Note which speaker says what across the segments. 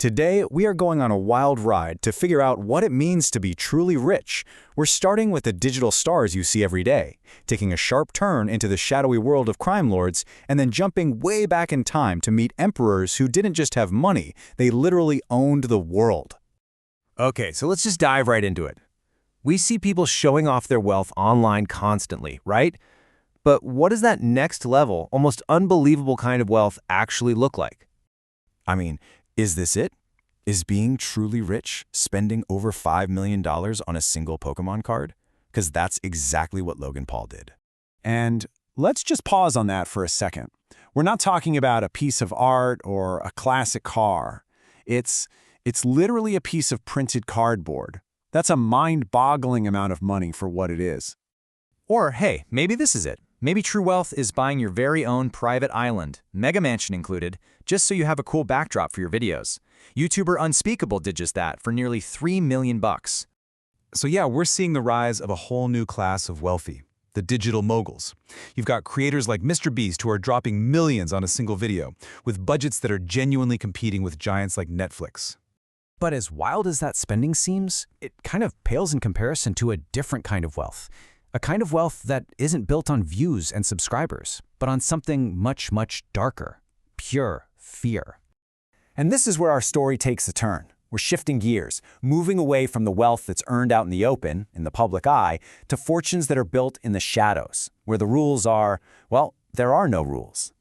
Speaker 1: Today, we are going on a wild ride to figure out what it means to be truly rich. We're starting with the digital stars you see every day, taking a sharp turn into the shadowy world of crime lords, and then jumping way back in time to meet emperors who didn't just have money, they literally owned the world.
Speaker 2: Okay, so let's just dive right into it. We see people showing off their wealth online constantly, right? But what does that next level, almost unbelievable kind of wealth actually look like?
Speaker 1: I mean, is this it? Is being truly rich spending over $5 million on a single Pokemon card? Because that's exactly what Logan Paul did.
Speaker 3: And let's just pause on that for a second. We're not talking about a piece of art or a classic car. It's literally a piece of printed cardboard. That's a mind-boggling amount of money for what it is.
Speaker 4: Or, hey, maybe this is it. Maybe true wealth is buying your very own private island, mega mansion included, just so you have a cool backdrop for your videos. YouTuber Unspeakable did just that for nearly $3 million.
Speaker 5: So yeah, we're seeing the rise of a whole new class of wealthy, the digital moguls. You've got creators like MrBeast who are dropping millions on a single video, with budgets that are genuinely competing with giants like Netflix.
Speaker 1: But as wild as that spending seems, it kind of pales in comparison to a different kind of wealth. A kind of wealth that isn't built on views and subscribers, but on something much, much darker, pure fear.
Speaker 3: And this is where our story takes a turn. We're shifting gears, moving away from the wealth that's earned out in the open, in the public eye, to fortunes that are built in the shadows, where the rules are, well, there are no rules.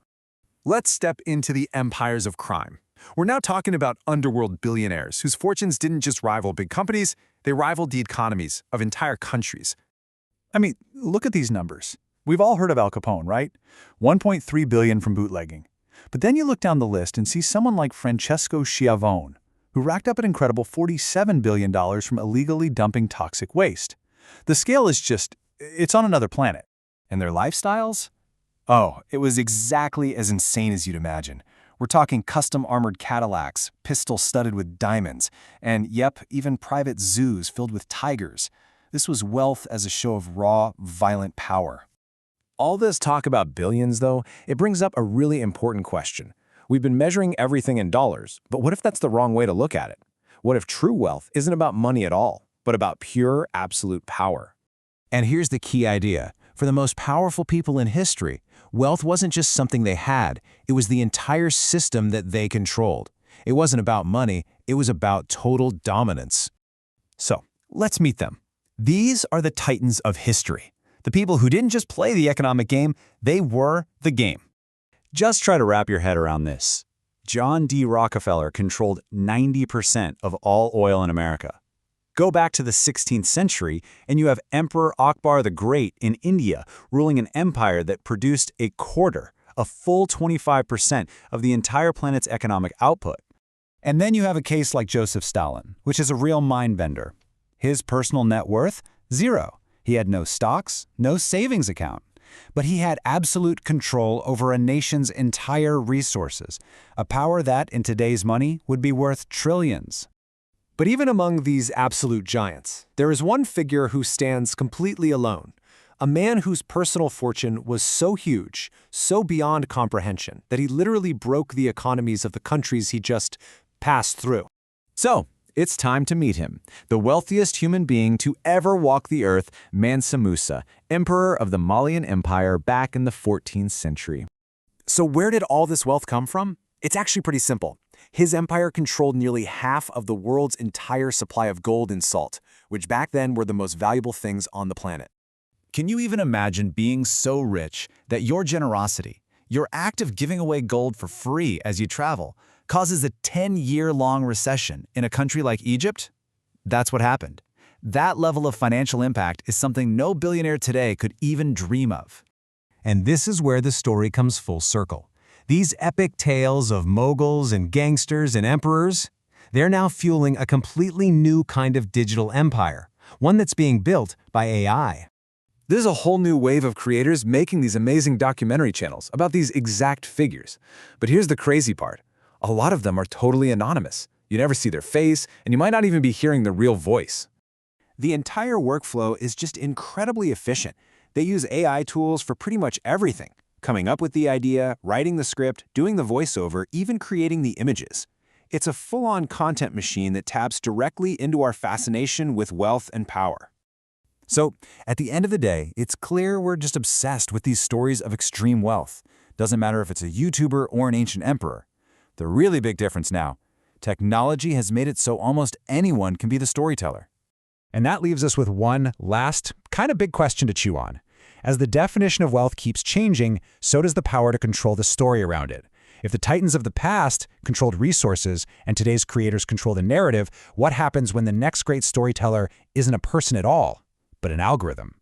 Speaker 5: Let's step into the empires of crime. We're now talking about underworld billionaires whose fortunes didn't just rival big companies, they rivaled the economies of entire countries.
Speaker 6: I mean, look at these numbers. We've all heard of Al Capone, right? $1.3 billion from bootlegging. But then you look down the list and see someone like Francesco Schiavone, who racked up an incredible $47 billion from illegally dumping toxic waste. The scale is just, it's on another planet.
Speaker 3: And their lifestyles? Oh, it was exactly as insane as you'd imagine. We're talking custom armored Cadillacs, pistols studded with diamonds, and yep, even private zoos filled with tigers. This was wealth as a show of raw, violent power.
Speaker 2: All this talk about billions, though, it brings up a really important question. We've been measuring everything in dollars, but what if that's the wrong way to look at it? What if true wealth isn't about money at all, but about pure, absolute power?
Speaker 1: And here's the key idea. For the most powerful people in history, wealth wasn't just something they had, it was the entire system that they controlled. It wasn't about money, it was about total dominance.
Speaker 3: So, let's meet them. These are the titans of history. The people who didn't just play the economic game, they were the game. Just try to wrap your head around this. John D. Rockefeller controlled 90% of all oil in America. Go back to the 16th century, and you have Emperor Akbar the Great in India ruling an empire that produced a quarter, a full 25% of the entire planet's economic output. And then you have a case like Joseph Stalin, which is a real mind bender. His personal net worth? Zero. He had no stocks, no savings account. But he had absolute control over a nation's entire resources, a power that, in today's money, would be worth trillions.
Speaker 2: But even among these absolute giants, there is one figure who stands completely alone, a man whose personal fortune was so huge, so beyond comprehension, that he literally broke the economies of the countries he just passed through.
Speaker 3: So, it's time to meet him, the wealthiest human being to ever walk the earth, Mansa Musa, emperor of the Malian Empire back in the 14th century. So where did all this wealth come from? It's actually pretty simple. His empire controlled nearly half of the world's entire supply of gold and salt, which back then were the most valuable things on the planet.
Speaker 1: Can you even imagine being so rich that your generosity, your act of giving away gold for free as you travel, causes a 10-year-long recession in a country like Egypt? That's what happened. That level of financial impact is something no billionaire today could even dream of. And this is where the story comes full circle. These epic tales of moguls and gangsters and emperors, they're now fueling a completely new kind of digital empire, one that's being built by AI.
Speaker 2: There's a whole new wave of creators making these amazing documentary channels about these exact figures. But here's the crazy part. A lot of them are totally anonymous. You never see their face, and you might not even be hearing the real voice.
Speaker 3: The entire workflow is just incredibly efficient. They use AI tools for pretty much everything. Coming up with the idea, writing the script, doing the voiceover, even creating the images.
Speaker 2: It's a full-on content machine that taps directly into our fascination with wealth and power.
Speaker 1: So, at the end of the day, it's clear we're just obsessed with these stories of extreme wealth. Doesn't matter if it's a YouTuber or an ancient emperor. The really big difference now, technology has made it so almost anyone can be the storyteller.
Speaker 3: And that leaves us with one last, kind of big question to chew on. As the definition of wealth keeps changing, so does the power to control the story around it. If the titans of the past controlled resources and today's creators control the narrative, what happens when the next great storyteller isn't a person at all, but an algorithm?